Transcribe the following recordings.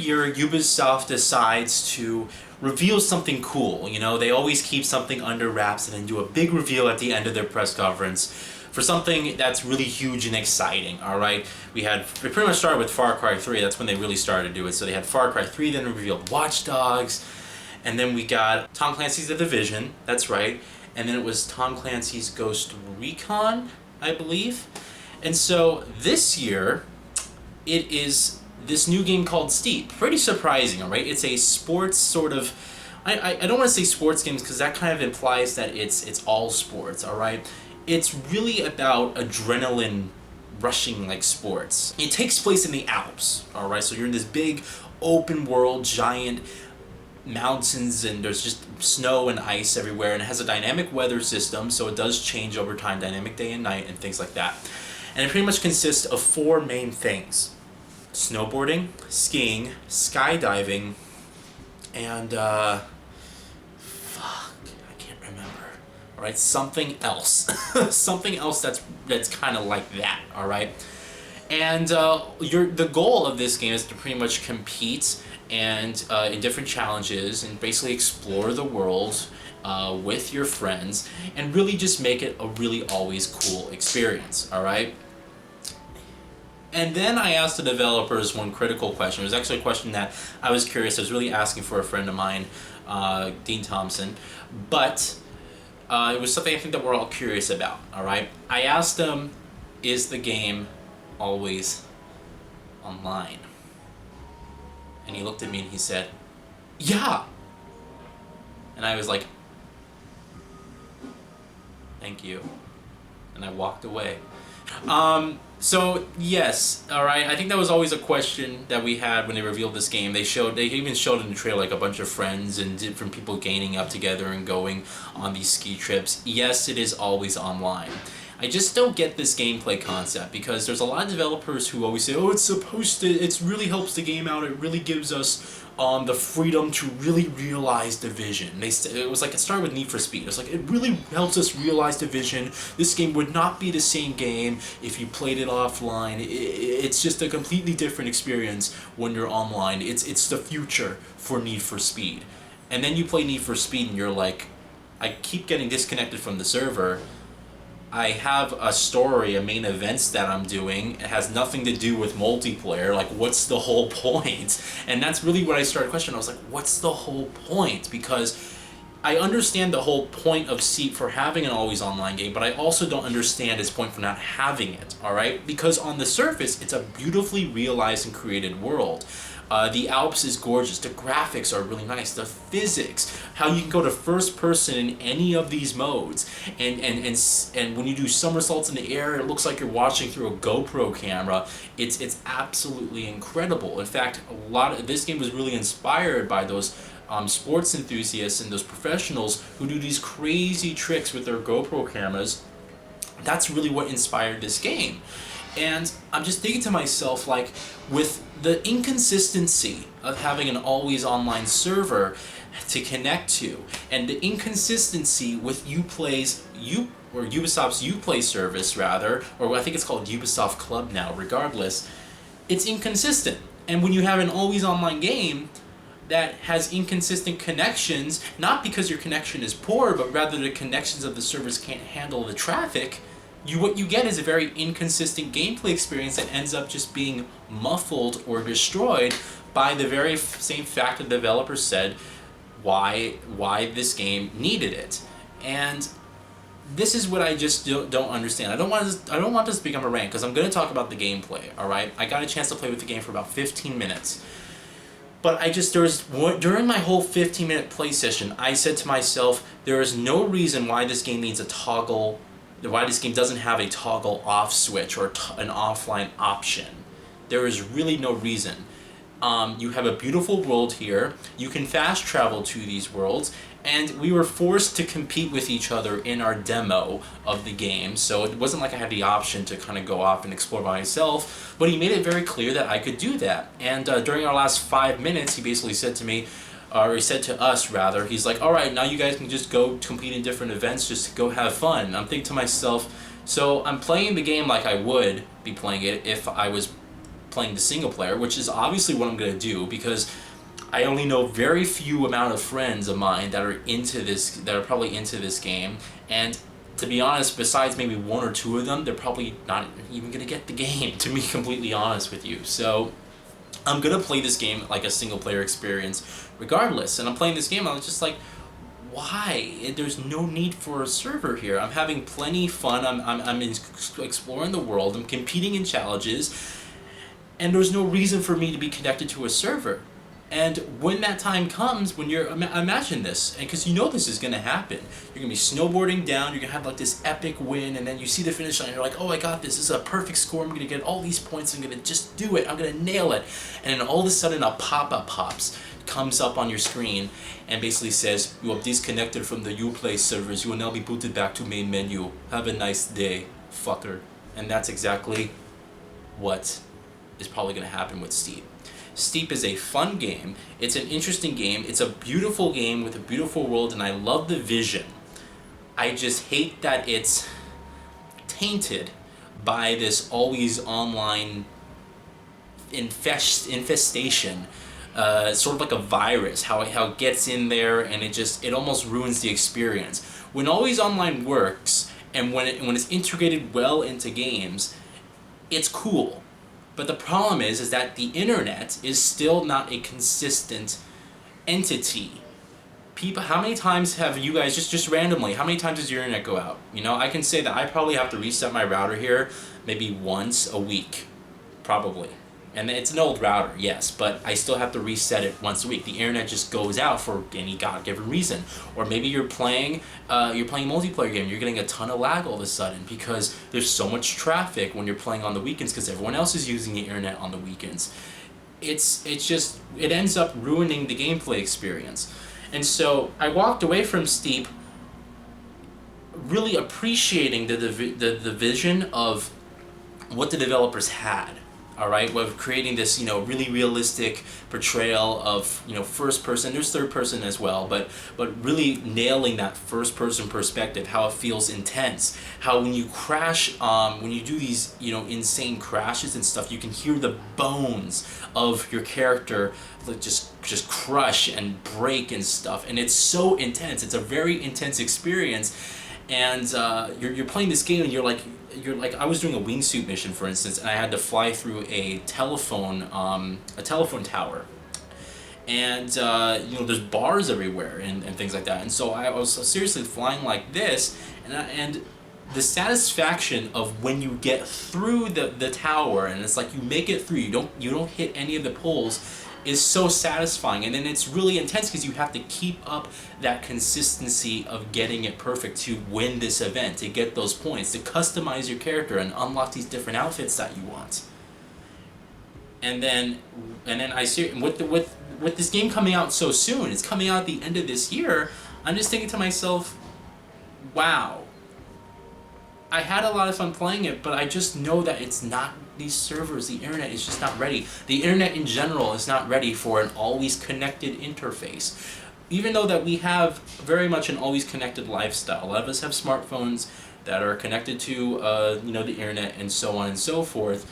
year, Ubisoft decides to reveal something cool. You know, they always keep something under wraps and then do a big reveal at the end of their press conference for something that's really huge and exciting, alright? We pretty much started with Far Cry 3, that's when they really started to do it. So they had Far Cry 3, then revealed Watch Dogs, and then we got Tom Clancy's The Division, that's right, and then it was Tom Clancy's Ghost Recon, I believe. And so this year, it is this new game called Steep. Pretty surprising, alright? It's a sports sort of... I don't want to say sports games because that kind of implies that it's all sports, alright? It's really about adrenaline rushing like sports. It takes place in the Alps, alright? So you're in this big open world, giant mountains, and there's just snow and ice everywhere, and it has a dynamic weather system, so it does change over time, dynamic day and night and things like that. And it pretty much consists of 4 main things: snowboarding, skiing, skydiving, and alright, something else. Something else that's kind of like that, alright? And the goal of this game is to pretty much compete and in different challenges and basically explore the world with your friends and really just make it a really always cool experience, alright? And then I asked the developers one critical question. It was actually a question that I was curious. I was really asking for a friend of mine, Dean Thompson, but it was something I think that we're all curious about, alright? I asked him, is the game always online? And he looked at me and he said, yeah! And I was like, thank you. And I walked away. So yes, alright, I think that was always a question that we had when they revealed this game. They even showed in the trailer like a bunch of friends and different people gaining up together and going on these ski trips. Yes, it is always online. I just don't get this gameplay concept because there's a lot of developers who always say, oh, it really helps the game out, it really gives us the freedom to really realize the vision. It was like, it started with Need for Speed. It's like, it really helps us realize the vision. This game would not be the same game if you played it offline. It's just a completely different experience when you're online. It's the future for Need for Speed. And then you play Need for Speed and you're like, I keep getting disconnected from the server. I have a story, a main events that I'm doing. It has nothing to do with multiplayer. Like, what's the whole point? And that's really what I started questioning. I was like, what's the whole point? Because I understand the whole point of Steep for having an always online game, but I also don't understand its point for not having it, alright? Because on the surface, it's a beautifully realized and created world. The Alps is gorgeous, the graphics are really nice, the physics, how you can go to first person in any of these modes, and when you do somersaults in the air, it looks like you're watching through a GoPro camera. It's absolutely incredible. In fact, this game was really inspired by those sports enthusiasts and those professionals who do these crazy tricks with their GoPro cameras. That's really what inspired this game. And I'm just thinking to myself, like, with the inconsistency of having an always online server to connect to, and the inconsistency with Ubisofts Uplay service, rather, or I think it's called Ubisoft Club now, regardless, it's inconsistent. And when you have an always online game that has inconsistent connections, not because your connection is poor, but rather the connections of the servers can't handle the traffic, what you get is a very inconsistent gameplay experience that ends up just being muffled or destroyed by the very same fact that the developer said why this game needed it. And this is what I just don't understand. I don't want this to become a rant because I'm going to talk about the gameplay, alright? I got a chance to play with the game for about 15 minutes. But during my whole 15-minute play session, I said to myself, there is no reason why this game needs a toggle, why this game doesn't have a toggle off switch or an offline option. There is really no reason. You have a beautiful world here, you can fast travel to these worlds, and we were forced to compete with each other in our demo of the game, so it wasn't like I had the option to kind of go off and explore by myself, but he made it very clear that I could do that. And during our last 5 minutes, he basically said to me, or he said to us rather, he's like, alright, now you guys can just go compete in different events, just to go have fun. And I'm thinking to myself, so I'm playing the game like I would be playing it if I was playing the single player, which is obviously what I'm going to do, because I only know very few amount of friends of mine that are into this, that are probably into this game, and to be honest, besides maybe one or two of them, they're probably not even going to get the game, to be completely honest with you. So I'm going to play this game like a single player experience regardless, and I'm playing this game, I was just like, why? There's no need for a server here. I'm having plenty fun. I'm exploring the world. I'm competing in challenges, and there's no reason for me to be connected to a server. And when that time comes, when you're, imagine this, and because you know this is gonna happen, you're gonna be snowboarding down. You're gonna have like this epic win, and then you see the finish line. And you're like, oh, I got this. This is a perfect score. I'm gonna get all these points. I'm gonna just do it. I'm gonna nail it. And then all of a sudden, a pop-up pops. Comes up on your screen and basically says, you have disconnected from the Uplay servers. You will now be booted back to main menu. Have a nice day, fucker. And that's exactly what is probably going to happen with Steep. Steep is a fun game. It's an interesting game. It's a beautiful game with a beautiful world, and I love the vision. I just hate that it's tainted by this always online infestation. Sort of like a virus, how it gets in there, and it almost ruins the experience. When always online works, and when it's integrated well into games, it's cool. But the problem is that the internet is still not a consistent entity. People, how many times have you guys, just randomly, how many times does your internet go out? You know, I can say that I probably have to reset my router here maybe once a week, probably. And it's an old router, yes, but I still have to reset it once a week. The internet just goes out for any god-given reason. Or maybe you're playing a multiplayer game, you're getting a ton of lag all of a sudden because there's so much traffic when you're playing on the weekends because everyone else is using the internet on the weekends. It ends up ruining the gameplay experience. And so I walked away from Steep really appreciating the vision of what the developers had. All right, with creating this, really realistic portrayal of, first person. There's third person as well, but really nailing that first person perspective, how it feels intense, how when you crash, when you do these, insane crashes and stuff, you can hear the bones of your character like just crush and break and stuff, and it's so intense. It's a very intense experience, and you're playing this game and you're like, I was doing a wingsuit mission, for instance, and I had to fly through a telephone tower, and there's bars everywhere and things like that, and so I was seriously flying like this, and the satisfaction of when you get through the tower, and it's like you make it through, you don't hit any of the poles, is so satisfying. And then it's really intense because you have to keep up that consistency of getting it perfect to win this event, to get those points, to customize your character and unlock these different outfits that you want. And then I see with this game coming out so soon, it's coming out at the end of this year, I'm just thinking to myself, wow, I had a lot of fun playing it, but I just know that it's not these servers. The internet is just not ready. The internet in general is not ready for an always connected interface. Even though that we have very much an always connected lifestyle. A lot of us have smartphones that are connected to the internet and so on and so forth.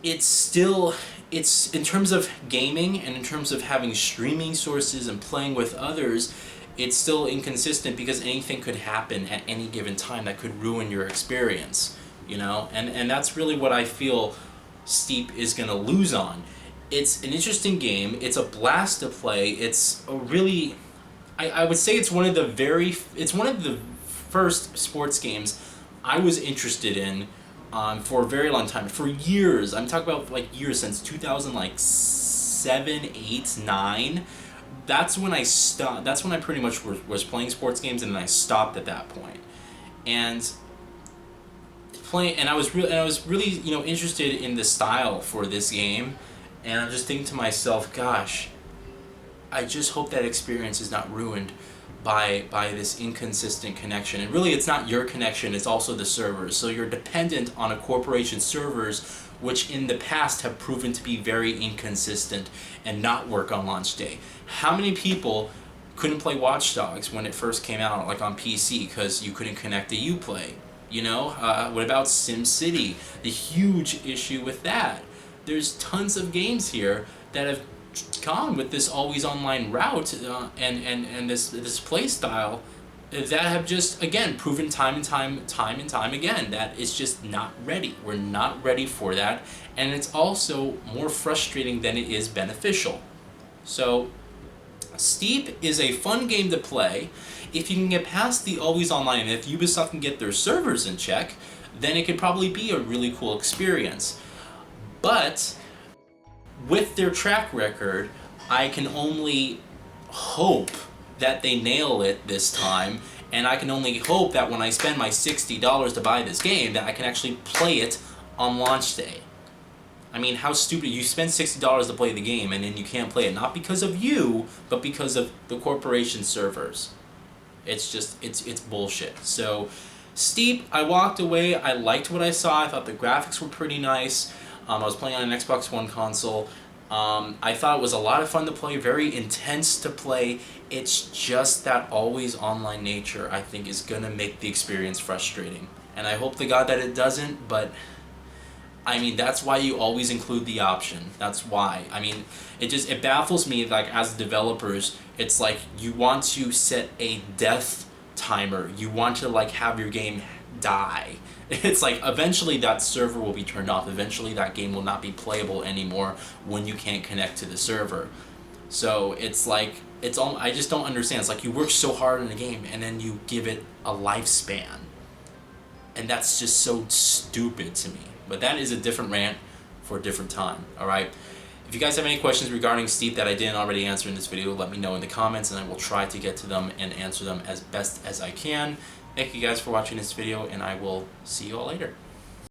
It's in terms of gaming and in terms of having streaming sources and playing with others, it's still inconsistent because anything could happen at any given time that could ruin your experience, and that's really what I feel Steep is going to lose on. It's an interesting game. It's a blast to play. It's a really, I would say it's one of the first sports games I was interested in for a very long time, for years. I'm talking about like years, since 2007, 8, 9. That's when I stopped. That's when I pretty much was playing sports games, and then I stopped at that point. And I was really interested in the style for this game, and I'm just thinking to myself, gosh, I just hope that experience is not ruined by this inconsistent connection. And really, it's not your connection; it's also the servers. So you're dependent on a corporation's servers, which in the past have proven to be very inconsistent and not work on launch day. How many people couldn't play Watch Dogs when it first came out, like on PC, because you couldn't connect to Uplay? You know, what about SimCity? The huge issue with that. There's tons of games here that have gone with this always online route and this play style that have just again proven time and time again that it's just not ready. We're not ready for that, and it's also more frustrating than it is beneficial. So Steep is a fun game to play. If you can get past the always online, and if Ubisoft can get their servers in check, then it could probably be a really cool experience. But with their track record, I can only hope that they nail it this time, and I can only hope that when I spend my $60 to buy this game, that I can actually play it on launch day. I mean, how stupid, you spend $60 to play the game and then you can't play it, not because of you, but because of the corporation servers. It's just, it's bullshit. So, Steep, I walked away, I liked what I saw, I thought the graphics were pretty nice. I was playing on an Xbox One console. I thought it was a lot of fun to play, very intense to play. It's just that always online nature, I think, is going to make the experience frustrating. And I hope to God that it doesn't, but I mean, that's why you always include the option. That's why. I mean, it baffles me, like, as developers, it's like you want to set a death timer. You want to, like, have your game die. It's like eventually that server will be turned off. Eventually that game will not be playable anymore when you can't connect to the server. So it's like, I just don't understand. It's like you work so hard on a game and then you give it a lifespan. And that's just so stupid to me. But that is a different rant for a different time, alright? If you guys have any questions regarding Steep that I didn't already answer in this video, let me know in the comments and I will try to get to them and answer them as best as I can. Thank you guys for watching this video, and I will see you all later.